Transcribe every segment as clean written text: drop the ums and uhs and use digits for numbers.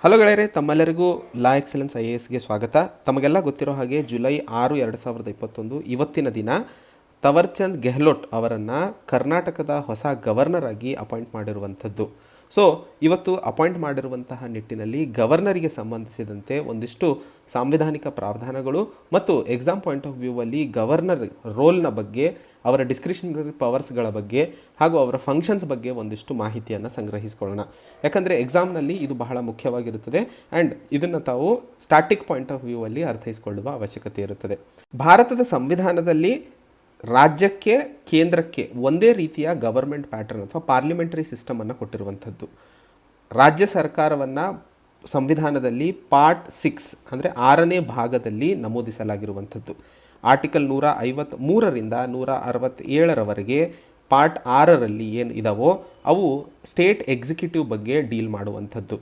Hello ಗೆಳೆಯರೆ, ತಮ್ಮೆಲ್ಲರಿಗೂ ಲಾ excellence IASಗೆ ಸ್ವಾಗತ. ತಮಗೆಲ್ಲ ಗೊತ್ತಿರೋ ಹಾಗೆ ಜುಲೈ 6, 2021 ಇವತ್ತಿನ ದಿನ ತವರ್ಚಂದ್ ಗೆಹ್ಲೋಟ್ ಅವರನ್ನು ಕರ್ನಾಟಕದ ಹೊಸ ಗವರ್ನರ್ ಆಗಿ ಅಪಾಯಿಂಟ್ ಮಾಡಿರುವಂಥದ್ದು. ಸೊ ಇವತ್ತು ಅಪಾಯಿಂಟ್ ಮಾಡಿರುವಂತಹ ನಿಟ್ಟಿನಲ್ಲಿ ಗವರ್ನರಿಗೆ ಸಂಬಂಧಿಸಿದಂತೆ ಒಂದಿಷ್ಟು ಸಾಂವಿಧಾನಿಕ ಪ್ರಾವಧಾನಗಳು ಮತ್ತು ಎಕ್ಸಾಮ್ ಪಾಯಿಂಟ್ ಆಫ್ ವ್ಯೂ ಅಲ್ಲಿ ಗವರ್ನರ್ ರೋಲ್ನ ಬಗ್ಗೆ, ಅವರ ಡಿಸ್ಕ್ರಿಷನರಿ ಪವರ್ಸ್ಗಳ ಬಗ್ಗೆ ಹಾಗೂ ಅವರ ಫಂಕ್ಷನ್ಸ್ ಬಗ್ಗೆ ಒಂದಿಷ್ಟು ಮಾಹಿತಿಯನ್ನು ಸಂಗ್ರಹಿಸಿಕೊಳ್ಳೋಣ. ಯಾಕಂದರೆ ಎಕ್ಸಾಮ್ನಲ್ಲಿ ಇದು ಬಹಳ ಮುಖ್ಯವಾಗಿರುತ್ತದೆ ಆ್ಯಂಡ್ ಇದನ್ನು ತಾವು ಸ್ಟಾಟಿಕ್ ಪಾಯಿಂಟ್ ಆಫ್ ವ್ಯೂ ಅಲ್ಲಿ ಅರ್ಥೈಸಿಕೊಳ್ಳುವ ಅವಶ್ಯಕತೆ ಇರುತ್ತದೆ. ಭಾರತದ ಸಂವಿಧಾನದಲ್ಲಿ ರಾಜ್ಯಕ್ಕೆ ಕೇಂದ್ರಕ್ಕೆ ಒಂದೇ ರೀತಿಯ ಗವರ್ಮೆಂಟ್ ಪ್ಯಾಟರ್ನ್ ಅಥವಾ ಪಾರ್ಲಿಮೆಂಟರಿ ಸಿಸ್ಟಮನ್ನು ಕೊಟ್ಟಿರುವಂಥದ್ದು. ರಾಜ್ಯ ಸರ್ಕಾರವನ್ನು ಸಂವಿಧಾನದಲ್ಲಿ ಪಾರ್ಟ್ 6 ಅಂದರೆ 6ನೇ ಭಾಗದಲ್ಲಿ ನಮೂದಿಸಲಾಗಿರುವಂಥದ್ದು. ಆರ್ಟಿಕಲ್ 153ರಿಂದ 167ರವರೆಗೆ ಪಾರ್ಟ್ 6ರಲ್ಲಿ ಏನು ಇದಾವೋ ಅವು ಸ್ಟೇಟ್ ಎಕ್ಸಿಕ್ಯೂಟಿವ್ ಬಗ್ಗೆ ಡೀಲ್ ಮಾಡುವಂಥದ್ದು.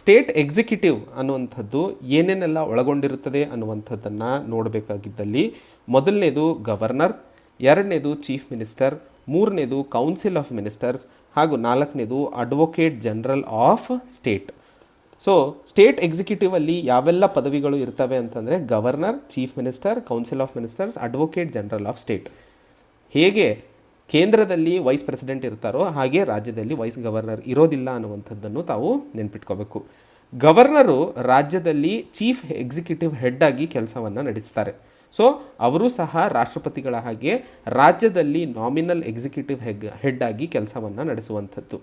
ಸ್ಟೇಟ್ ಎಕ್ಸಿಕ್ಯೂಟಿವ್ ಅನ್ನುವಂಥದ್ದು ಏನೇನೆಲ್ಲ ಒಳಗೊಂಡಿರುತ್ತದೆ ಅನ್ನುವಂಥದ್ದನ್ನು ನೋಡಬೇಕಾಗಿದ್ದಲ್ಲಿ ಮೊದಲನೇದು ಗವರ್ನರ್, ಎರಡನೇದು ಚೀಫ್ ಮಿನಿಸ್ಟರ್, ಮೂರನೇದು ಕೌನ್ಸಿಲ್ ಆಫ್ ಮಿನಿಸ್ಟರ್ಸ್ ಹಾಗೂ ನಾಲ್ಕನೇದು advocate general of state. So state executive ಅಲ್ಲಿ ಯಾವೆಲ್ಲ ಪದವಿಗಳು ಇರ್ತವೆ ಅಂತಂದರೆ governor, chief minister, council of ministers, advocate general of state. ಹೇಗೆ ಕೇಂದ್ರದಲ್ಲಿ ವೈಸ್ ಪ್ರೆಸಿಡೆಂಟ್ ಇರ್ತಾರೋ ಹಾಗೆ ರಾಜ್ಯದಲ್ಲಿ ವೈಸ್ ಗವರ್ನರ್ ಇರೋದಿಲ್ಲ ಅನ್ನುವಂಥದ್ದನ್ನು ತಾವು ನೆನ್ಪಿಟ್ಕೋಬೇಕು. ಗವರ್ನರು ರಾಜ್ಯದಲ್ಲಿ ಚೀಫ್ ಎಕ್ಸಿಕ್ಯೂಟಿವ್ ಹೆಡ್ ಆಗಿ ಕೆಲಸವನ್ನು ನಡೆಸ್ತಾರೆ. ಸೊ ಅವರು ಸಹ ರಾಷ್ಟ್ರಪತಿಗಳ ಹಾಗೆ ರಾಜ್ಯದಲ್ಲಿ ನಾಮಿನಲ್ ಎಕ್ಸಿಕ್ಯೂಟಿವ್ ಹೆಡ್ ಆಗಿ ಕೆಲಸವನ್ನು ನಡೆಸುವಂಥದ್ದು.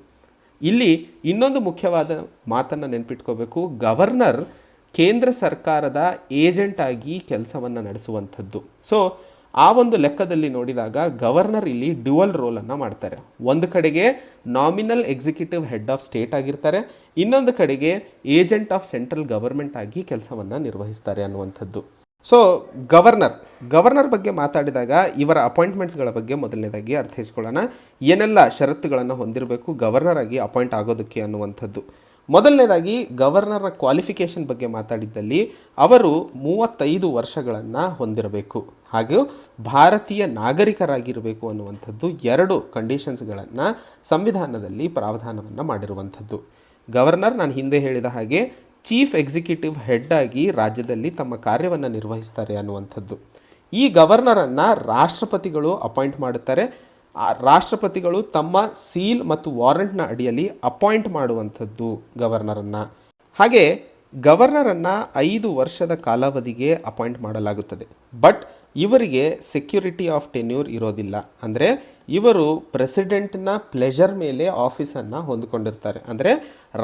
ಇಲ್ಲಿ ಇನ್ನೊಂದು ಮುಖ್ಯವಾದ ಮಾತನ್ನು ನೆನ್ಪಿಟ್ಕೋಬೇಕು. ಗವರ್ನರ್ ಕೇಂದ್ರ ಸರ್ಕಾರದ ಏಜೆಂಟ್ ಆಗಿ ಕೆಲಸವನ್ನು ನಡೆಸುವಂಥದ್ದು. ಸೊ ಆ ಒಂದು ಲೆಕ್ಕದಲ್ಲಿ ನೋಡಿದಾಗ ಗವರ್ನರ್ ಇಲ್ಲಿ ಡ್ಯುವಲ್ ರೋಲನ್ನು ಮಾಡ್ತಾರೆ. ಒಂದು ಕಡೆಗೆ nominal executive head of state ಆಗಿರ್ತಾರೆ, ಇನ್ನೊಂದು ಕಡೆಗೆ ಏಜೆಂಟ್ ಆಫ್ ಸೆಂಟ್ರಲ್ ಗವರ್ಮೆಂಟ್ ಆಗಿ ಕೆಲಸವನ್ನು ನಿರ್ವಹಿಸ್ತಾರೆ ಅನ್ನುವಂಥದ್ದು. ಸೊ ಗವರ್ನರ್ ಬಗ್ಗೆ ಮಾತಾಡಿದಾಗ ಇವರ ಅಪಾಯಿಂಟ್ಮೆಂಟ್ಸ್ಗಳ ಬಗ್ಗೆ ಮೊದಲನೇದಾಗಿ ಅರ್ಥೈಸ್ಕೊಳ್ಳೋಣ. ಏನೆಲ್ಲ ಷರತ್ತುಗಳನ್ನು ಹೊಂದಿರಬೇಕು ಗವರ್ನರ್ ಆಗಿ ಅಪಾಯಿಂಟ್ ಆಗೋದಕ್ಕೆ ಅನ್ನುವಂಥದ್ದು. ಮೊದಲನೇದಾಗಿ ಗವರ್ನರ್ನ ಕ್ವಾಲಿಫಿಕೇಷನ್ ಬಗ್ಗೆ ಮಾತಾಡಿದ್ದಲ್ಲಿ ಅವರು 35 ವರ್ಷಗಳನ್ನು ಹೊಂದಿರಬೇಕು ಹಾಗೂ ಭಾರತೀಯ ನಾಗರಿಕರಾಗಿರಬೇಕು ಅನ್ನುವಂಥದ್ದು 2 ಕಂಡೀಷನ್ಸ್ಗಳನ್ನು ಸಂವಿಧಾನದಲ್ಲಿ ಪ್ರಾವಧಾನವನ್ನು ಮಾಡಿರುವಂಥದ್ದು. ಗವರ್ನರ್ ನಾನು ಹಿಂದೆ ಹೇಳಿದ ಹಾಗೆ ಚೀಫ್ ಎಕ್ಸಿಕ್ಯೂಟಿವ್ ಹೆಡ್ ಆಗಿ ರಾಜ್ಯದಲ್ಲಿ ತಮ್ಮ ಕಾರ್ಯವನ್ನು ನಿರ್ವಹಿಸ್ತಾರೆ ಅನ್ನುವಂಥದ್ದು. ಈ ಗವರ್ನರನ್ನು ರಾಷ್ಟ್ರಪತಿಗಳು ಅಪಾಯಿಂಟ್ ಮಾಡುತ್ತಾರೆ. ರಾಷ್ಟ್ರಪತಿಗಳು ತಮ್ಮ ಸೀಲ್ ಮತ್ತು ವಾರೆಂಟ್ನ ಅಡಿಯಲ್ಲಿ ಅಪಾಯಿಂಟ್ ಮಾಡುವಂಥದ್ದು ಗವರ್ನರನ್ನು. ಹಾಗೆ ಗವರ್ನರನ್ನು 5 ವರ್ಷದ ಕಾಲಾವಧಿಗೆ ಅಪಾಯಿಂಟ್ ಮಾಡಲಾಗುತ್ತದೆ. ಬಟ್ ಇವರಿಗೆ ಸೆಕ್ಯೂರಿಟಿ ಆಫ್ ಟೆನ್ಯೂರ್ ಇರೋದಿಲ್ಲ. ಅಂದರೆ ಇವರು ಪ್ರೆಸಿಡೆಂಟ್ನ ಪ್ಲೆಜರ್ ಮೇಲೆ ಆಫೀಸನ್ನು ಹೊಂದಿಕೊಂಡಿರ್ತಾರೆ. ಅಂದರೆ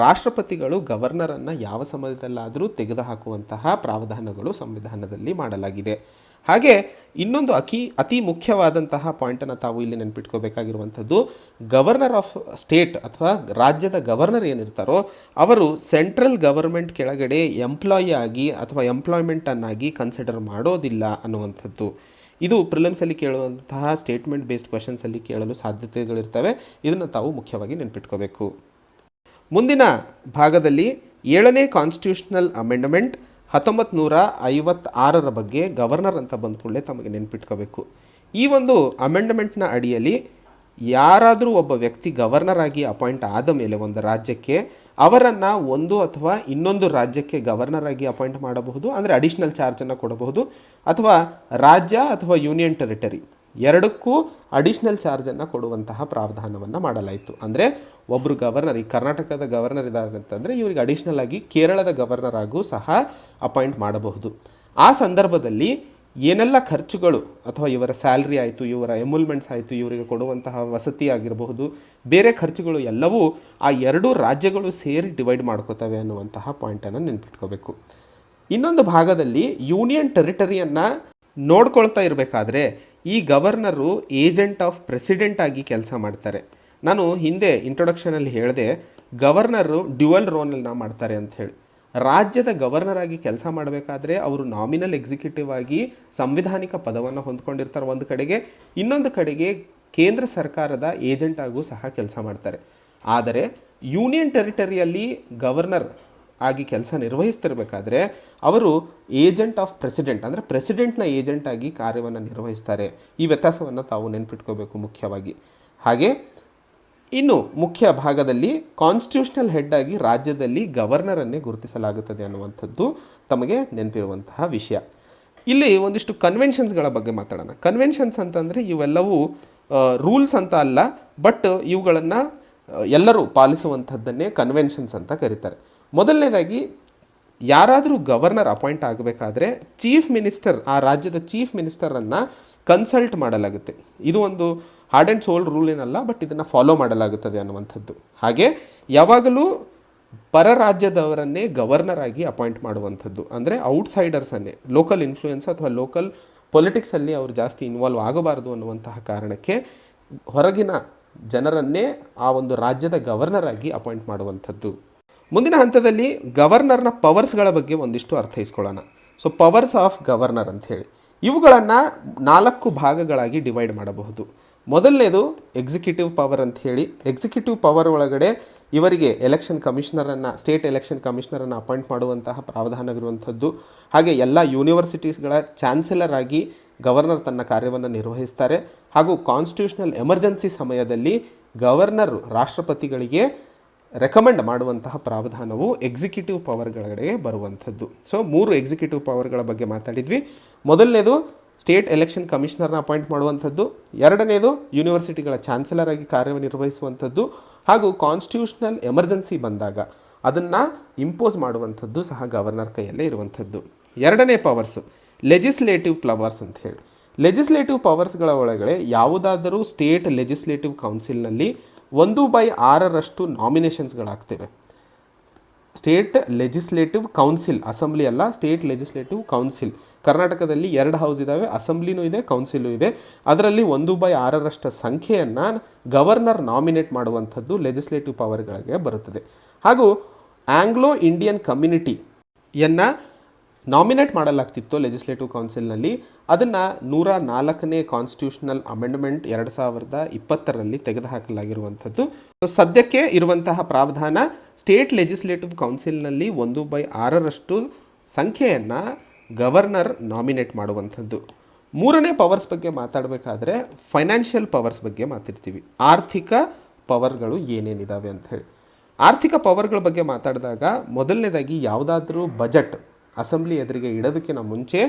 ರಾಷ್ಟ್ರಪತಿಗಳು ಗವರ್ನರನ್ನು ಯಾವ ಸಮಯದಲ್ಲಾದರೂ ತೆಗೆದುಹಾಕುವಂತಹ ಪ್ರಾವಧಾನಗಳು ಸಂವಿಧಾನದಲ್ಲಿ ಮಾಡಲಾಗಿದೆ. ಹಾಗೆ ಇನ್ನೊಂದು ಅತಿ ಮುಖ್ಯವಾದಂತಹ ಪಾಯಿಂಟನ್ನು ತಾವು ಇಲ್ಲಿ ನೆನಪಿಟ್ಕೋಬೇಕಾಗಿರುವಂಥದ್ದು, ಗವರ್ನರ್ ಆಫ್ ಸ್ಟೇಟ್ ಅಥವಾ ರಾಜ್ಯದ ಗವರ್ನರ್ ಏನಿರ್ತಾರೋ ಅವರು ಸೆಂಟ್ರಲ್ ಗವರ್ಮೆಂಟ್ ಕೆಳಗಡೆ ಎಂಪ್ಲಾಯಿ ಆಗಿ ಅಥವಾ ಎಂಪ್ಲಾಯ್ಮೆಂಟನ್ನಾಗಿ ಕನ್ಸಿಡರ್ ಮಾಡೋದಿಲ್ಲ ಅನ್ನುವಂಥದ್ದು. ಇದು ಪ್ರಿಲಿಮ್ಸಲ್ಲಿ ಕೇಳುವಂತಹ ಸ್ಟೇಟ್ಮೆಂಟ್ ಬೇಸ್ಡ್ ಕ್ವೆಶನ್ಸಲ್ಲಿ ಕೇಳಲು ಸಾಧ್ಯತೆಗಳಿರ್ತವೆ. ಇದನ್ನು ತಾವು ಮುಖ್ಯವಾಗಿ ನೆನಪಿಟ್ಕೋಬೇಕು. ಮುಂದಿನ ಭಾಗದಲ್ಲಿ 7ನೇ ಕಾನ್ಸ್ಟಿಟ್ಯೂಷನಲ್ ಅಮೆಂಡ್ಮೆಂಟ್ 1956ರ ಬಗ್ಗೆ ಗವರ್ನರ್ ಅಂತ ಬಂದ ಕೂಡಲೇ ತಮಗೆ ನೆನಪಿಟ್ಕೋಬೇಕು. ಈ ಒಂದು ಅಮೆಂಡ್ಮೆಂಟ್ನ ಅಡಿಯಲ್ಲಿ ಯಾರಾದರೂ ಒಬ್ಬ ವ್ಯಕ್ತಿ ಗವರ್ನರ್ ಆಗಿ ಅಪಾಯಿಂಟ್ ಆದ ಮೇಲೆ ಒಂದು ರಾಜ್ಯಕ್ಕೆ ಅವರನ್ನು ಒಂದು ಅಥವಾ ಇನ್ನೊಂದು ರಾಜ್ಯಕ್ಕೆ ಗವರ್ನರ್ ಆಗಿ ಅಪಾಯಿಂಟ್ ಮಾಡಬಹುದು. ಅಂದರೆ ಅಡಿಷ್ನಲ್ ಚಾರ್ಜನ್ನು ಕೊಡಬಹುದು. ಅಥವಾ ರಾಜ್ಯ ಅಥವಾ ಯೂನಿಯನ್ ಟೆರಿಟರಿ ಎರಡಕ್ಕೂ ಅಡಿಷ್ನಲ್ ಚಾರ್ಜನ್ನು ಕೊಡುವಂತಹ ಪ್ರಾವಧಾನವನ್ನು ಮಾಡಲಾಯಿತು. ಅಂದರೆ ಒಬ್ಬರು ಗವರ್ನರ್, ಈ ಕರ್ನಾಟಕದ ಗವರ್ನರ್ ಇದ್ದಾರೆ ಅಂತಂದರೆ ಇವರಿಗೆ ಅಡಿಷ್ನಲ್ ಆಗಿ ಕೇರಳದ ಗವರ್ನರ್ ಆಗೂ ಸಹ ಅಪಾಯಿಂಟ್ ಮಾಡಬಹುದು. ಆ ಸಂದರ್ಭದಲ್ಲಿ ಏನೆಲ್ಲ ಖರ್ಚುಗಳು ಅಥವಾ ಇವರ ಸ್ಯಾಲ್ರಿ ಆಯಿತು, ಇವರ ಎಮುಲ್ಮೆಂಟ್ಸ್ ಆಯಿತು, ಇವರಿಗೆ ಕೊಡುವಂತಹ ವಸತಿ ಆಗಿರಬಹುದು, ಬೇರೆ ಖರ್ಚುಗಳು ಎಲ್ಲವೂ ಆ 2 ರಾಜ್ಯಗಳು ಸೇರಿ ಡಿವೈಡ್ ಮಾಡ್ಕೋತವೆ ಅನ್ನುವಂತಹ ಪಾಯಿಂಟನ್ನು ನೆನಪಿಟ್ಕೋಬೇಕು. ಇನ್ನೊಂದು ಭಾಗದಲ್ಲಿ ಯೂನಿಯನ್ ಟೆರಿಟರಿಯನ್ನು ನೋಡ್ಕೊಳ್ತಾ ಇರಬೇಕಾದ್ರೆ ಈ ಗವರ್ನರು ಏಜೆಂಟ್ ಆಫ್ ಪ್ರೆಸಿಡೆಂಟ್ ಆಗಿ ಕೆಲಸ ಮಾಡ್ತಾರೆ. ನಾನು ಹಿಂದೆ ಇಂಟ್ರೊಡಕ್ಷನಲ್ಲಿ ಹೇಳಿದೆ ಗವರ್ನರು ಡ್ಯುವಲ್ ರೋಲನ್ನು ಮಾಡ್ತಾರೆ ಅಂತ ಹೇಳಿ. ರಾಜ್ಯದ ಗವರ್ನರ್ ಆಗಿ ಕೆಲಸ ಮಾಡಬೇಕಾದ್ರೆ ಅವರು ನಾಮಿನಲ್ ಎಕ್ಸಿಕ್ಯೂಟಿವ್ ಆಗಿ ಸಂವಿಧಾನಿಕ ಪದವನ್ನು ಹೊಂದ್ಕೊಂಡಿರ್ತಾರೆ ಒಂದು ಕಡೆಗೆ, ಇನ್ನೊಂದು ಕಡೆಗೆ ಕೇಂದ್ರ ಸರ್ಕಾರದ ಏಜೆಂಟ್ ಆಗೂ ಸಹ ಕೆಲಸ ಮಾಡ್ತಾರೆ. ಆದರೆ ಯೂನಿಯನ್ ಟೆರಿಟರಿಯಲ್ಲಿ ಗವರ್ನರ್ ಆಗಿ ಕೆಲಸ ನಿರ್ವಹಿಸ್ತಿರ್ಬೇಕಾದ್ರೆ ಅವರು ಏಜೆಂಟ್ ಆಫ್ ಪ್ರೆಸಿಡೆಂಟ್ ಅಂದರೆ ಪ್ರೆಸಿಡೆಂಟ್ನ ಏಜೆಂಟ್ ಆಗಿ ಕಾರ್ಯವನ್ನು ನಿರ್ವಹಿಸ್ತಾರೆ. ಈ ವ್ಯತ್ಯಾಸವನ್ನು ತಾವು ನೆನಪಿಟ್ಕೋಬೇಕು ಮುಖ್ಯವಾಗಿ. ಹಾಗೆ ಇನ್ನು ಮುಖ್ಯ ಭಾಗದಲ್ಲಿ ಕಾನ್ಸ್ಟಿಟ್ಯೂಷನಲ್ ಹೆಡ್ ಆಗಿ ರಾಜ್ಯದಲ್ಲಿ ಗವರ್ನರನ್ನೇ ಗುರುತಿಸಲಾಗುತ್ತದೆ ಅನ್ನುವಂಥದ್ದು ತಮಗೆ ನೆನಪಿರುವಂತಹ ವಿಷಯ. ಇಲ್ಲಿ ಒಂದಿಷ್ಟು ಕನ್ವೆನ್ಷನ್ಸ್ಗಳ ಬಗ್ಗೆ ಮಾತಾಡೋಣ. ಕನ್ವೆನ್ಷನ್ಸ್ ಅಂತಂದರೆ ಇವೆಲ್ಲವೂ ರೂಲ್ಸ್ ಅಂತ ಅಲ್ಲ, ಬಟ್ ಇವುಗಳನ್ನು ಎಲ್ಲರೂ ಪಾಲಿಸುವಂಥದ್ದನ್ನೇ ಕನ್ವೆನ್ಷನ್ಸ್ ಅಂತ ಕರೀತಾರೆ. ಮೊದಲನೇದಾಗಿ ಯಾರಾದರೂ ಗವರ್ನರ್ ಅಪಾಯಿಂಟ್ ಆಗಬೇಕಾದ್ರೆ ಚೀಫ್ ಮಿನಿಸ್ಟರ್, ಆ ರಾಜ್ಯದ ಚೀಫ್ ಮಿನಿಸ್ಟರನ್ನು ಕನ್ಸಲ್ಟ್ ಮಾಡಲಾಗುತ್ತೆ. ಇದು ಒಂದು ಹಾರ್ಡ್ ಆ್ಯಂಡ್ ಸೋಲ್ಡ್ ರೂಲ್ ಏನಲ್ಲ, ಬಟ್ ಇದನ್ನು ಫಾಲೋ ಮಾಡಲಾಗುತ್ತದೆ ಅನ್ನುವಂಥದ್ದು. ಹಾಗೆ ಯಾವಾಗಲೂ ಪರ ರಾಜ್ಯದವರನ್ನೇ ಗವರ್ನರ್ ಆಗಿ ಅಪಾಯಿಂಟ್ ಮಾಡುವಂಥದ್ದು, ಅಂದರೆ ಔಟ್ಸೈಡರ್ಸನ್ನೇ, ಲೋಕಲ್ ಇನ್ಫ್ಲೂಯೆನ್ಸ್ ಅಥವಾ ಲೋಕಲ್ ಪೊಲಿಟಿಕ್ಸಲ್ಲಿ ಅವರು ಜಾಸ್ತಿ ಇನ್ವಾಲ್ವ್ ಆಗಬಾರ್ದು ಅನ್ನುವಂತಹ ಕಾರಣಕ್ಕೆ ಹೊರಗಿನ ಜನರನ್ನೇ ಆ ಒಂದು ರಾಜ್ಯದ ಗವರ್ನರ್ ಆಗಿ ಅಪಾಯಿಂಟ್ ಮಾಡುವಂಥದ್ದು. ಮುಂದಿನ ಹಂತದಲ್ಲಿ ಗವರ್ನರ್ನ ಪವರ್ಸ್ಗಳ ಬಗ್ಗೆ ಒಂದಿಷ್ಟು ಅರ್ಥೈಸ್ಕೊಳ್ಳೋಣ. ಸೊ ಪವರ್ಸ್ ಆಫ್ ಗವರ್ನರ್ ಅಂತ ಹೇಳಿ ಇವುಗಳನ್ನು 4 ಭಾಗಗಳಾಗಿ ಡಿವೈಡ್ ಮಾಡಬಹುದು. ಮೊದಲನೇದು ಎಕ್ಸಿಕ್ಯೂಟಿವ್ ಪವರ್ ಅಂತ ಹೇಳಿ. ಎಕ್ಸಿಕ್ಯೂಟಿವ್ ಪವರ್ ಒಳಗಡೆ ಇವರಿಗೆ ಎಲೆಕ್ಷನ್ ಕಮಿಷನರನ್ನು, ಸ್ಟೇಟ್ ಎಲೆಕ್ಷನ್ ಕಮಿಷನರನ್ನು ಅಪಾಯಿಂಟ್ ಮಾಡುವಂತಹ ಪ್ರಾವಧಾನವಿರುವಂಥದ್ದು. ಹಾಗೆ ಎಲ್ಲ ಯೂನಿವರ್ಸಿಟೀಸ್ಗಳ ಚಾನ್ಸಲರ್ ಆಗಿ ಗವರ್ನರ್ ತನ್ನ ಕಾರ್ಯವನ್ನು ನಿರ್ವಹಿಸ್ತಾರೆ. ಹಾಗೂ ಕಾನ್ಸ್ಟಿಟ್ಯೂಷನಲ್ ಎಮರ್ಜೆನ್ಸಿ ಸಮಯದಲ್ಲಿ ಗವರ್ನರ್ ರಾಷ್ಟ್ರಪತಿಗಳಿಗೆ ರೆಕಮೆಂಡ್ ಮಾಡುವಂತಹ ಪ್ರಾವಧಾನವು ಎಕ್ಸಿಕ್ಯೂಟಿವ್ ಪವರ್ಗಳಿಗೆ ಬರುವಂಥದ್ದು. ಸೊ 3 ಎಕ್ಸಿಕ್ಯೂಟಿವ್ ಪವರ್ಗಳ ಬಗ್ಗೆ ಮಾತಾಡಿದ್ವಿ. ಮೊದಲನೇದು ಸ್ಟೇಟ್ ಎಲೆಕ್ಷನ್ ಕಮಿಷನರ್ನ ಅಪಾಯಿಂಟ್ ಮಾಡುವಂಥದ್ದು, ಎರಡನೇದು ಯೂನಿವರ್ಸಿಟಿಗಳ ಚಾನ್ಸಲರ್ ಆಗಿ ಕಾರ್ಯನಿರ್ವಹಿಸುವಂಥದ್ದು, ಹಾಗೂ ಕಾನ್ಸ್ಟಿಟ್ಯೂಷನಲ್ ಎಮರ್ಜೆನ್ಸಿ ಬಂದಾಗ ಅದನ್ನು ಇಂಪೋಸ್ ಮಾಡುವಂಥದ್ದು ಸಹ ಗವರ್ನರ್ ಕೈಯಲ್ಲೇ ಇರುವಂಥದ್ದು. ಎರಡನೇ ಪವರ್ಸು ಲೆಜಿಸ್ಲೇಟಿವ್ ಪವರ್ಸ್ ಅಂತ ಹೇಳಿ. ಲೆಜಿಸ್ಲೇಟಿವ್ ಪವರ್ಸ್ಗಳ ಒಳಗಡೆ ಯಾವುದಾದರೂ ಸ್ಟೇಟ್ ಲೆಜಿಸ್ಲೇಟಿವ್ ಕೌನ್ಸಿಲ್ನಲ್ಲಿ 1/6 ನಾಮಿನೇಷನ್ಸ್ಗಳಾಗ್ತವೆ. ಸ್ಟೇಟ್ ಲೆಜಿಸ್ಲೇಟಿವ್ ಕೌನ್ಸಿಲ್, ಅಸೆಂಬ್ಲಿ ಅಲ್ಲ, ಸ್ಟೇಟ್ ಲೆಜಿಸ್ಲೇಟಿವ್ ಕೌನ್ಸಿಲ್. ಕರ್ನಾಟಕದಲ್ಲಿ 2 ಹೌಸ್ ಇದ್ದಾವೆ, ಅಸೆಂಬ್ಲಿನೂ ಇದೆ, ಕೌನ್ಸಿಲು ಇದೆ. ಅದರಲ್ಲಿ 1/6 ಸಂಖ್ಯೆಯನ್ನು ಗವರ್ನರ್ ನಾಮಿನೇಟ್ ಮಾಡುವಂಥದ್ದು ಲೆಜಿಸ್ಲೇಟಿವ್ ಪವರ್ಗಳಿಗೆ ಬರುತ್ತದೆ. ಹಾಗೂ ಆಂಗ್ಲೋ ಇಂಡಿಯನ್ ಕಮ್ಯುನಿಟಿಯನ್ನು ನಾಮಿನೇಟ್ ಮಾಡಲಾಗ್ತಿತ್ತು ಲೆಜಿಸ್ಲೇಟಿವ್ ಕೌನ್ಸಿಲ್ನಲ್ಲಿ. ಅದನ್ನು 104ನೇ ಕಾನ್ಸ್ಟಿಟ್ಯೂಷನಲ್ ಅಮೆಂಡ್ಮೆಂಟ್ 2020ರಲ್ಲಿ ತೆಗೆದುಹಾಕಲಾಗಿರುವಂಥದ್ದು. ಸದ್ಯಕ್ಕೆ ಇರುವಂತಹ ಪ್ರಾವಧಾನ ಸ್ಟೇಟ್ ಲೆಜಿಸ್ಲೇಟಿವ್ ಕೌನ್ಸಿಲ್ನಲ್ಲಿ 1/6 ಸಂಖ್ಯೆಯನ್ನು ಗವರ್ನರ್ ನಾಮಿನೇಟ್ ಮಾಡುವಂಥದ್ದು. ಮೂರನೇ ಪವರ್ಸ್ ಬಗ್ಗೆ ಮಾತಾಡಬೇಕಾದ್ರೆ ಫೈನಾನ್ಷಿಯಲ್ ಪವರ್ಸ್ ಬಗ್ಗೆ ಮಾತಾಡ್ತೀವಿ. ಆರ್ಥಿಕ ಪವರ್ಗಳು ಏನೇನಿದ್ದಾವೆ ಅಂತ ಹೇಳಿ. ಆರ್ಥಿಕ ಪವರ್ಗಳ ಬಗ್ಗೆ ಮಾತಾಡಿದಾಗ ಮೊದಲನೇದಾಗಿ ಯಾವುದಾದ್ರೂ ಬಜೆಟ್ ಅಸೆಂಬ್ಲಿ ಎದುರಿಗೆ ಇಡೋದಕ್ಕಿಂತ ಮುಂಚೆ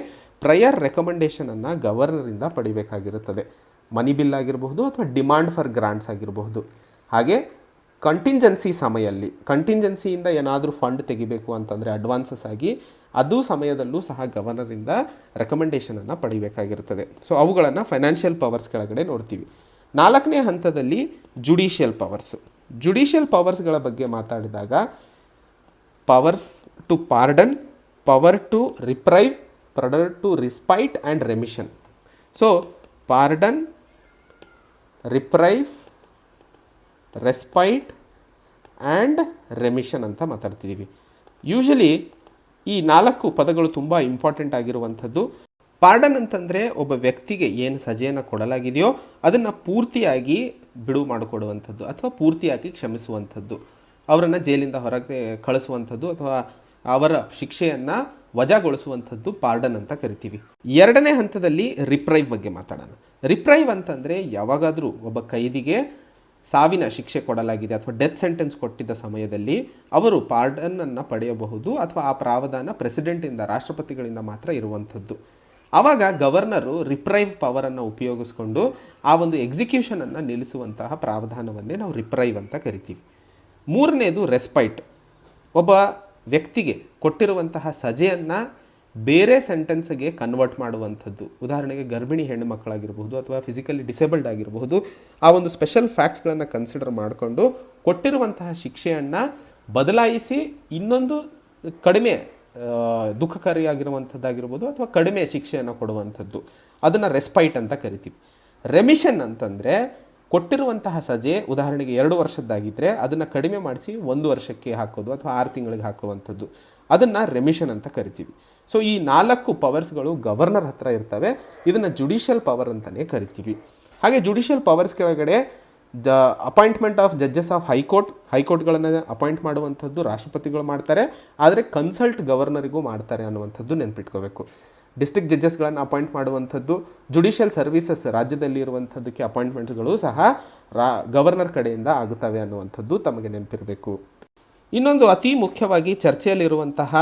ಪ್ರಯರ್ ರೆಕಮೆಂಡೇಷನನ್ನು ಗವರ್ನರಿಂದ ಪಡಿಬೇಕಾಗಿರುತ್ತದೆ. ಮನಿ ಬಿಲ್ ಆಗಿರಬಹುದು ಅಥವಾ ಡಿಮಾಂಡ್ ಫಾರ್ ಗ್ರಾಂಟ್ಸ್ ಆಗಿರಬಹುದು. ಹಾಗೆ ಕಂಟಿಂಜೆನ್ಸಿ ಸಮಯಲ್ಲಿ, ಕಂಟಿಂಜೆನ್ಸಿಯಿಂದ ಏನಾದರೂ ಫಂಡ್ ತೆಗಿಬೇಕು ಅಂತಂದರೆ ಅಡ್ವಾನ್ಸಸ್ ಆಗಿ, ಅದು ಸಮಯದಲ್ಲೂ ಸಹ ಗವರ್ನರಿಂದ ರೆಕಮೆಂಡೇಷನನ್ನು ಪಡಿಬೇಕಾಗಿರುತ್ತದೆ. ಸೊ ಅವುಗಳನ್ನು ಫೈನಾನ್ಷಿಯಲ್ ಪವರ್ಸ್ ಕೆಳಗಡೆ ನೋಡ್ತೀವಿ. 4ನೇ ಹಂತದಲ್ಲಿ ಜುಡಿಷಿಯಲ್ ಪವರ್ಸು. ಜುಡಿಷಿಯಲ್ ಪವರ್ಸ್ಗಳ ಬಗ್ಗೆ ಮಾತಾಡಿದಾಗ powers to pardon, power to reprieve, power to respite and remission. So pardon, reprieve, respite and remission ಅಂತ ಮಾತಾಡ್ತಿದ್ದೀವಿ. ಯೂಶಲಿ ಈ 4 ಪದಗಳು ತುಂಬ ಇಂಪಾರ್ಟೆಂಟ್ ಆಗಿರುವಂಥದ್ದು. ಪಾರ್ಡನ್ ಅಂತಂದರೆ ಒಬ್ಬ ವ್ಯಕ್ತಿಗೆ ಏನು ಸಜೆಯನ್ನು ಕೊಡಲಾಗಿದೆಯೋ ಅದನ್ನು ಪೂರ್ತಿಯಾಗಿ ಬಿಡುವು ಮಾಡಿಕೊಡುವಂಥದ್ದು ಅಥವಾ ಪೂರ್ತಿಯಾಗಿ ಕ್ಷಮಿಸುವಂಥದ್ದು, ಅವರನ್ನು ಜೈಲಿಂದ ಹೊರಗೆ ಕಳಿಸುವಂಥದ್ದು ಅಥವಾ ಅವರ ಶಿಕ್ಷೆಯನ್ನು ವಜಾಗೊಳಿಸುವಂಥದ್ದು ಪಾರ್ಡನ್ ಅಂತ ಕರಿತೀವಿ. ಎರಡನೇ ಹಂತದಲ್ಲಿ ರಿಪ್ರೈವ್ ಬಗ್ಗೆ ಮಾತಾಡೋಣ. ರಿಪ್ರೈವ್ ಅಂತಂದರೆ ಯಾವಾಗಾದರೂ ಒಬ್ಬ ಕೈದಿಗೆ ಸಾವಿನ ಶಿಕ್ಷೆ ಕೊಡಲಾಗಿದೆ ಅಥವಾ ಡೆತ್ ಸೆಂಟೆನ್ಸ್ ಕೊಟ್ಟಿದ್ದ ಸಮಯದಲ್ಲಿ ಅವರು ಪಾರ್ಡನನ್ನು ಪಡೆಯಬಹುದು ಅಥವಾ ಆ ಪ್ರಾವಧಾನ ಪ್ರೆಸಿಡೆಂಟಿಂದ, ರಾಷ್ಟ್ರಪತಿಗಳಿಂದ ಮಾತ್ರ ಇರುವಂಥದ್ದು. ಆವಾಗ ಗವರ್ನರು ರಿಪ್ರೈವ್ ಪವರನ್ನು ಉಪಯೋಗಿಸ್ಕೊಂಡು ಆ ಒಂದು ಎಕ್ಸಿಕ್ಯೂಷನನ್ನು ನಿಲ್ಲಿಸುವಂತಹ ಪ್ರಾವಧಾನವನ್ನೇ ನಾವು ರಿಪ್ರೈವ್ ಅಂತ ಕರಿತೀವಿ. ಮೂರನೇದು ರೆಸ್ಪೈಟ್. ಒಬ್ಬ ವ್ಯಕ್ತಿಗೆ ಕೊಟ್ಟಿರುವಂತಹ ಸಜೆಯನ್ನು ಬೇರೆ ಸೆಂಟೆನ್ಸ್ಗೆ ಕನ್ವರ್ಟ್ ಮಾಡುವಂಥದ್ದು. ಉದಾಹರಣೆಗೆ ಗರ್ಭಿಣಿ ಹೆಣ್ಣು ಮಕ್ಕಳಾಗಿರಬಹುದು ಅಥವಾ ಫಿಸಿಕಲಿ ಡಿಸೇಬಲ್ಡ್ ಆಗಿರಬಹುದು. ಆ ಒಂದು ಸ್ಪೆಷಲ್ ಫ್ಯಾಕ್ಟ್ಸ್ಗಳನ್ನು ಕನ್ಸಿಡರ್ ಮಾಡಿಕೊಂಡು ಕೊಟ್ಟಿರುವಂತಹ ಶಿಕ್ಷೆಯನ್ನು ಬದಲಾಯಿಸಿ ಇನ್ನೊಂದು ಕಡಿಮೆ ದುಃಖಕಾರಿಯಾಗಿರುವಂಥದ್ದಾಗಿರ್ಬೋದು ಅಥವಾ ಕಡಿಮೆ ಶಿಕ್ಷೆಯನ್ನು ಕೊಡುವಂಥದ್ದು, ಅದನ್ನು ರೆಸ್ಪೈಟ್ ಅಂತ ಕರಿತೀವಿ. ರೆಮಿಷನ್ ಅಂತಂದರೆ ಕೊಟ್ಟಿರುವಂತಹ ಸಜೆ ಉದಾಹರಣೆಗೆ 2 ವರ್ಷದ್ದಾಗಿದ್ದರೆ ಅದನ್ನು ಕಡಿಮೆ ಮಾಡಿಸಿ 1 ವರ್ಷಕ್ಕೆ ಹಾಕೋದು ಅಥವಾ 6 ತಿಂಗಳಿಗೆ ಹಾಕುವಂಥದ್ದು, ಅದನ್ನು ರೆಮಿಷನ್ ಅಂತ ಕರಿತೀವಿ. ಸೊ ಈ 4 ಪವರ್ಸ್ಗಳು ಗವರ್ನರ್ ಹತ್ರ ಇರ್ತವೆ. ಇದನ್ನು ಜುಡಿಷಿಯಲ್ ಪವರ್ ಅಂತಲೇ ಕರಿತೀವಿ. ಹಾಗೆ ಜುಡಿಷಿಯಲ್ ಪವರ್ಸ್ ಕೆಳಗಡೆ ಅಪಾಯಿಂಟ್ಮೆಂಟ್ ಆಫ್ ಜಡ್ಜಸ್ ಆಫ್ ಹೈಕೋರ್ಟ್ಗಳನ್ನು ಅಪಾಯಿಂಟ್ ಮಾಡುವಂಥದ್ದು ರಾಷ್ಟ್ರಪತಿಗಳು ಮಾಡ್ತಾರೆ, ಆದರೆ ಕನ್ಸಲ್ಟ್ ಗವರ್ನರಿಗೂ ಮಾಡ್ತಾರೆ ಅನ್ನುವಂಥದ್ದು ನೆನ್ಪಿಟ್ಕೋಬೇಕು. ಡಿಸ್ಟ್ರಿಕ್ಟ್ ಜಡ್ಜಸ್ಗಳನ್ನು ಅಪಾಯಿಂಟ್ ಮಾಡುವಂಥದ್ದು, ಜುಡಿಷಿಯಲ್ ಸರ್ವಿಸಸ್ ರಾಜ್ಯದಲ್ಲಿ ಇರುವಂಥದ್ದಕ್ಕೆ ಅಪಾಯಿಂಟ್ಮೆಂಟ್ಸ್ಗಳು ಸಹ ಗವರ್ನರ್ ಕಡೆಯಿಂದ ಆಗುತ್ತವೆ ಅನ್ನುವಂಥದ್ದು ತಮಗೆ ನೆನಪಿರಬೇಕು. ಇನ್ನೊಂದು ಅತಿ ಮುಖ್ಯವಾಗಿ ಚರ್ಚೆಯಲ್ಲಿರುವಂತಹ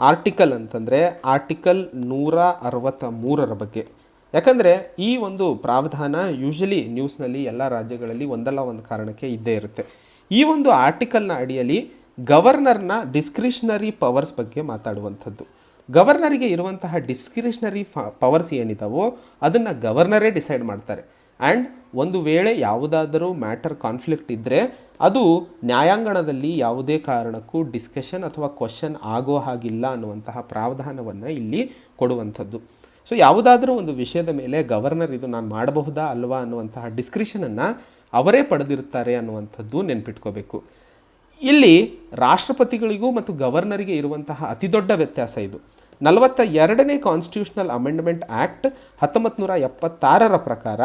ಆರ್ಟಿಕಲ್ ಅಂತಂದರೆ ಆರ್ಟಿಕಲ್ 163 ಬಗ್ಗೆ. ಯಾಕಂದರೆ ಈ ಒಂದು ಪ್ರಾವಧಾನ ಯೂಶಲಿ ನ್ಯೂಸ್ನಲ್ಲಿ ಎಲ್ಲ ರಾಜ್ಯಗಳಲ್ಲಿ ಒಂದಲ್ಲ ಒಂದು ಕಾರಣಕ್ಕೆ ಇದ್ದೇ ಇರುತ್ತೆ. ಈ ಒಂದು ಆರ್ಟಿಕಲ್ನ ಅಡಿಯಲ್ಲಿ ಗವರ್ನರ್ನ ಡಿಸ್ಕ್ರಿಷನರಿ ಪವರ್ಸ್ ಬಗ್ಗೆ ಮಾತಾಡುವಂಥದ್ದು. ಗವರ್ನರಿಗೆ ಇರುವಂತಹ ಡಿಸ್ಕ್ರಿಷನರಿ ಪವರ್ಸ್ ಏನಿದಾವೋ ಅದನ್ನು ಗವರ್ನರೇ ಡಿಸೈಡ್ ಮಾಡ್ತಾರೆ. ಆ್ಯಂಡ್ ಒಂದು ವೇಳೆ ಯಾವುದಾದರೂ ಮ್ಯಾಟರ್ ಕಾನ್ಫ್ಲಿಕ್ಟ್ ಇದ್ದರೆ ಅದು ನ್ಯಾಯಾಂಗಣದಲ್ಲಿ ಯಾವುದೇ ಕಾರಣಕ್ಕೂ ಡಿಸ್ಕಷನ್ ಅಥವಾ ಕ್ವಶನ್ ಆಗೋ ಹಾಗಿಲ್ಲ ಅನ್ನುವಂತಹ ಪ್ರಾವಧಾನವನ್ನು ಇಲ್ಲಿ ಕೊಡುವಂಥದ್ದು. ಸೊ ಯಾವುದಾದ್ರೂ ಒಂದು ವಿಷಯದ ಮೇಲೆ ಗವರ್ನರ್ ಇದು ನಾನು ಮಾಡಬಹುದಾ ಅಲ್ವಾ ಅನ್ನುವಂತಹ ಡಿಸ್ಕ್ರಿಷನನ್ನು ಅವರೇ ಪಡೆದಿರುತ್ತಾರೆ ಅನ್ನುವಂಥದ್ದು ನೆನ್ಪಿಟ್ಕೋಬೇಕು. ಇಲ್ಲಿ ರಾಷ್ಟ್ರಪತಿಗಳಿಗೂ ಮತ್ತು ಗವರ್ನರಿಗೆ ಇರುವಂತಹ ಅತಿ ದೊಡ್ಡ ವ್ಯತ್ಯಾಸ ಇದು. 42ನೇ ಕಾನ್ಸ್ಟಿಟ್ಯೂಷನಲ್ ಅಮೆಂಡ್ಮೆಂಟ್ ಆ್ಯಕ್ಟ್ 1976 ಪ್ರಕಾರ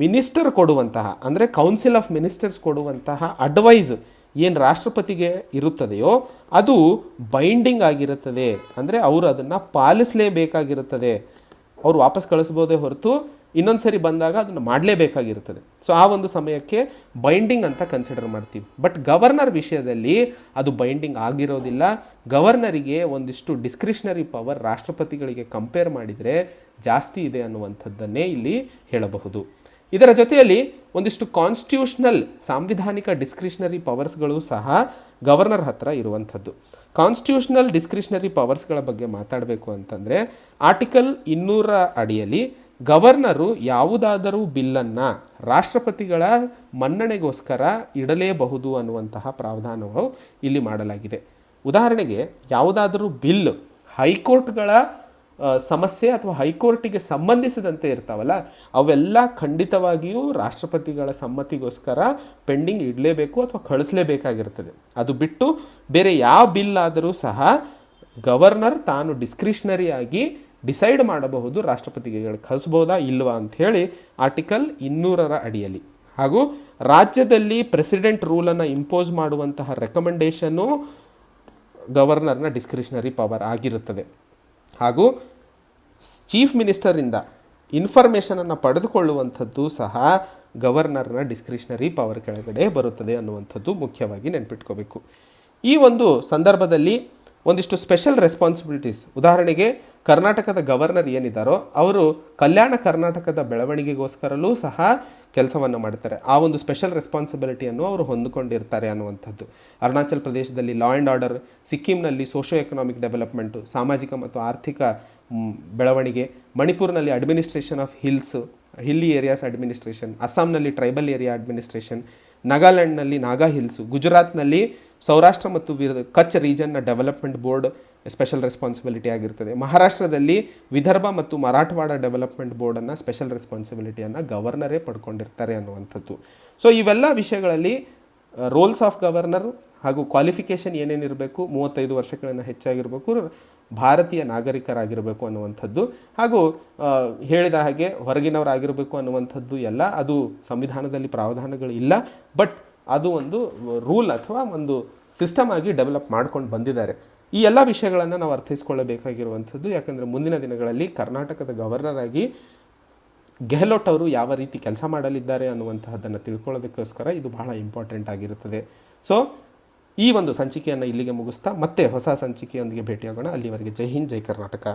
ಮಿನಿಸ್ಟರ್ ಕೊಡುವಂತಹ ಅಂದರೆ ಕೌನ್ಸಿಲ್ ಆಫ್ ಮಿನಿಸ್ಟರ್ಸ್ ಕೊಡುವಂತಹ ಅಡ್ವೈಸ್ ಏನು ರಾಷ್ಟ್ರಪತಿಗೆ ಇರುತ್ತದೆಯೋ ಅದು ಬೈಂಡಿಂಗ್ ಆಗಿರುತ್ತದೆ. ಅಂದರೆ ಅವರು ಅದನ್ನು ಪಾಲಿಸಲೇಬೇಕಾಗಿರುತ್ತದೆ. ಅವರು ವಾಪಸ್ ಕಳಿಸ್ಬೋದೇ ಹೊರತು ಇನ್ನೊಂದು ಸರಿ ಬಂದಾಗ ಅದನ್ನು ಮಾಡಲೇಬೇಕಾಗಿರುತ್ತದೆ. ಸೊ ಆ ಒಂದು ಸಮಯಕ್ಕೆ ಬೈಂಡಿಂಗ್ ಅಂತ ಕನ್ಸಿಡರ್ ಮಾಡ್ತೀವಿ. ಬಟ್ ಗವರ್ನರ್ ವಿಷಯದಲ್ಲಿ ಅದು ಬೈಂಡಿಂಗ್ ಆಗಿರೋದಿಲ್ಲ. ಗವರ್ನರಿಗೆ ಒಂದಿಷ್ಟು ಡಿಸ್ಕ್ರಿಷನರಿ ಪವರ್ ರಾಷ್ಟ್ರಪತಿಗಳಿಗೆ ಕಂಪೇರ್ ಮಾಡಿದರೆ ಜಾಸ್ತಿ ಇದೆ ಅನ್ನುವಂಥದ್ದನ್ನೇ ಇಲ್ಲಿ ಹೇಳಬಹುದು. ಇದರ ಜೊತೆಯಲ್ಲಿ ಒಂದಿಷ್ಟು ಕಾನ್ಸ್ಟಿಟ್ಯೂಷನಲ್ ಸಾಂವಿಧಾನಿಕ ಡಿಸ್ಕ್ರಿಷನರಿ ಪವರ್ಸ್ಗಳು ಸಹ ಗವರ್ನರ್ ಹತ್ರ ಇರುವಂಥದ್ದು. ಕಾನ್ಸ್ಟಿಟ್ಯೂಷನಲ್ ಡಿಸ್ಕ್ರಿಷನರಿ ಪವರ್ಸ್ಗಳ ಬಗ್ಗೆ ಮಾತಾಡಬೇಕು ಅಂತಂದರೆ ಆರ್ಟಿಕಲ್ 200 ಅಡಿಯಲ್ಲಿ ಗವರ್ನರು ಯಾವುದಾದರೂ ಬಿಲ್ಲನ್ನು ರಾಷ್ಟ್ರಪತಿಗಳ ಮನ್ನಣೆಗೋಸ್ಕರ ಇಡಲೇಬಹುದು ಅನ್ನುವಂತಹ ಪ್ರಾವಧಾನವು ಇಲ್ಲಿ ಮಾಡಲಾಗಿದೆ. ಉದಾಹರಣೆಗೆ ಯಾವುದಾದರೂ ಬಿಲ್ ಹೈಕೋರ್ಟ್ಗಳ ಸಮಸ್ಯೆ ಅಥವಾ ಹೈಕೋರ್ಟಿಗೆ ಸಂಬಂಧಿಸಿದಂತೆ ಇರ್ತಾವಲ್ಲ ಅವೆಲ್ಲ ಖಂಡಿತವಾಗಿಯೂ ರಾಷ್ಟ್ರಪತಿಗಳ ಸಮ್ಮತಿಗೋಸ್ಕರ ಪೆಂಡಿಂಗ್ ಇಡಲೇಬೇಕು ಅಥವಾ ಕಳಿಸಲೇಬೇಕಾಗಿರ್ತದೆ. ಅದು ಬಿಟ್ಟು ಬೇರೆ ಯಾವ ಬಿಲ್ ಆದರೂ ಸಹ ಗವರ್ನರ್ ತಾನು ಡಿಸ್ಕ್ರಿಷನರಿ ಆಗಿ ಡಿಸೈಡ್ ಮಾಡಬಹುದು ರಾಷ್ಟ್ರಪತಿಗೆ ಕಳಿಸ್ಬೋದಾ ಇಲ್ವಾ ಅಂಥೇಳಿ ಆರ್ಟಿಕಲ್ 200 ಅಡಿಯಲ್ಲಿ. ಹಾಗೂ ರಾಜ್ಯದಲ್ಲಿ ಪ್ರೆಸಿಡೆಂಟ್ ರೂಲನ್ನು ಇಂಪೋಸ್ ಮಾಡುವಂತಹ ರೆಕಮೆಂಡೇಶನ್ನು ಗವರ್ನರ್ನ ಡಿಸ್ಕ್ರಿಷನರಿ ಪವರ್ ಆಗಿರುತ್ತದೆ. ಹಾಗೂ ಚೀಫ್ ಮಿನಿಸ್ಟರಿಂದ ಇನ್ಫಾರ್ಮೇಷನನ್ನು ಪಡೆದುಕೊಳ್ಳುವಂಥದ್ದು ಸಹ ಗವರ್ನರ್ನ ಡಿಸ್ಕ್ರಿಷನರಿ ಪವರ್ ಕೆಳಗಡೆ ಬರುತ್ತದೆ ಅನ್ನುವಂಥದ್ದು ಮುಖ್ಯವಾಗಿ ನೆನಪಿಟ್ಕೋಬೇಕು. ಈ ಒಂದು ಸಂದರ್ಭದಲ್ಲಿ ಒಂದಿಷ್ಟು ಸ್ಪೆಷಲ್ ರೆಸ್ಪಾನ್ಸಿಬಿಲಿಟೀಸ್, ಉದಾಹರಣೆಗೆ ಕರ್ನಾಟಕದ ಗವರ್ನರ್ ಏನಿದ್ದಾರೋ ಅವರು ಕಲ್ಯಾಣ ಕರ್ನಾಟಕದ ಬೆಳವಣಿಗೆಗೋಸ್ಕರಲೂ ಸಹ ಕೆಲಸವನ್ನು ಮಾಡ್ತಾರೆ. ಆ ಒಂದು ಸ್ಪೆಷಲ್ ರೆಸ್ಪಾನ್ಸಿಬಿಲಿಟಿಯನ್ನು ಅವರು ಹೊಂದಿಕೊಂಡಿರ್ತಾರೆ ಅನ್ನುವಂಥದ್ದು. ಅರುಣಾಚಲ್ ಪ್ರದೇಶದಲ್ಲಿ ಲಾ ಆ್ಯಂಡ್ ಆರ್ಡರ್, ಸಿಕ್ಕಿಂನಲ್ಲಿ ಸೋಷಿಯೋ ಎಕನಾಮಿಕ್ ಡೆವಲಪ್ಮೆಂಟು, ಸಾಮಾಜಿಕ ಮತ್ತು ಆರ್ಥಿಕ ಬೆಳವಣಿಗೆ, ಮಣಿಪುರ್ನಲ್ಲಿ administration of hilly areas administration, ಅಸ್ಸಾಂನಲ್ಲಿ ಟ್ರೈಬಲ್ ಏರಿಯಾ ಅಡ್ಮಿನಿಸ್ಟ್ರೇಷನ್, ನಾಗಾಲ್ಯಾಂಡ್ನಲ್ಲಿ ನಾಗಾ ಹಿಲ್ಸು, ಗುಜರಾತ್ನಲ್ಲಿ ಸೌರಾಷ್ಟ್ರ ಮತ್ತು ಕಚ್ ರೀಜನ್ನ ಡೆವಲಪ್ಮೆಂಟ್ ಬೋರ್ಡ್ ಸ್ಪೆಷಲ್ ರೆಸ್ಪಾನ್ಸಿಬಿಲಿಟಿ ಆಗಿರ್ತದೆ. ಮಹಾರಾಷ್ಟ್ರದಲ್ಲಿ ವಿದರ್ಭ ಮತ್ತು ಮರಾಠವಾಡ ಡೆವಲಪ್ಮೆಂಟ್ ಬೋರ್ಡನ್ನು ಸ್ಪೆಷಲ್ ರೆಸ್ಪಾನ್ಸಿಬಿಲಿಟಿಯನ್ನು ಗವರ್ನರೇ ಪಡ್ಕೊಂಡಿರ್ತಾರೆ ಅನ್ನುವಂಥದ್ದು. ಸೊ ಇವೆಲ್ಲ ವಿಷಯಗಳಲ್ಲಿ ರೋಲ್ಸ್ ಆಫ್ ಗವರ್ನರು ಹಾಗೂ ಕ್ವಾಲಿಫಿಕೇಷನ್ ಏನೇನಿರಬೇಕು, 35 ವರ್ಷಗಳನ್ನು ಹೆಚ್ಚಾಗಿರಬೇಕು, ಭಾರತೀಯ ನಾಗರಿಕರಾಗಿರಬೇಕು ಅನ್ನುವಂಥದ್ದು, ಹಾಗೂ ಹೇಳಿದ ಹಾಗೆ ಹೊರಗಿನವರಾಗಿರಬೇಕು ಅನ್ನುವಂಥದ್ದು ಎಲ್ಲ ಅದು ಸಂವಿಧಾನದಲ್ಲಿ ಪ್ರಾವಧಾನಗಳು ಇಲ್ಲ. ಬಟ್ ಅದು ಒಂದು ರೂಲ್ ಅಥವಾ ಒಂದು ಸಿಸ್ಟಮ್ ಆಗಿ ಡೆವಲಪ್ ಮಾಡ್ಕೊಂಡು ಬಂದಿದ್ದಾರೆ. ಈ ಎಲ್ಲ ವಿಷಯಗಳನ್ನು ನಾವು ಅರ್ಥೈಸ್ಕೊಳ್ಳಬೇಕಾಗಿರುವಂಥದ್ದು. ಯಾಕಂದರೆ ಮುಂದಿನ ದಿನಗಳಲ್ಲಿ ಕರ್ನಾಟಕದ ಗವರ್ನರ್ ಆಗಿ ಗೆಹ್ಲೋಟ್ ಅವರು ಯಾವ ರೀತಿ ಕೆಲಸ ಮಾಡಲಿದ್ದಾರೆ ಅನ್ನುವಂತಹದ್ದನ್ನು ತಿಳ್ಕೊಳ್ಳೋದಕ್ಕೋಸ್ಕರ ಇದು ಬಹಳ ಇಂಪಾರ್ಟೆಂಟ್ ಆಗಿರುತ್ತದೆ. ಸೊ ಈ ಒಂದು ಸಂಚಿಕೆಯನ್ನು ಇಲ್ಲಿಗೆ ಮುಗಿಸ್ತಾ ಮತ್ತೆ ಹೊಸ ಸಂಚಿಕೆಯೊಂದಿಗೆ ಭೇಟಿಯಾಗೋಣ. ಅಲ್ಲಿವರೆಗೆ ಜೈ ಹಿಂದ್, ಜೈ ಕರ್ನಾಟಕ.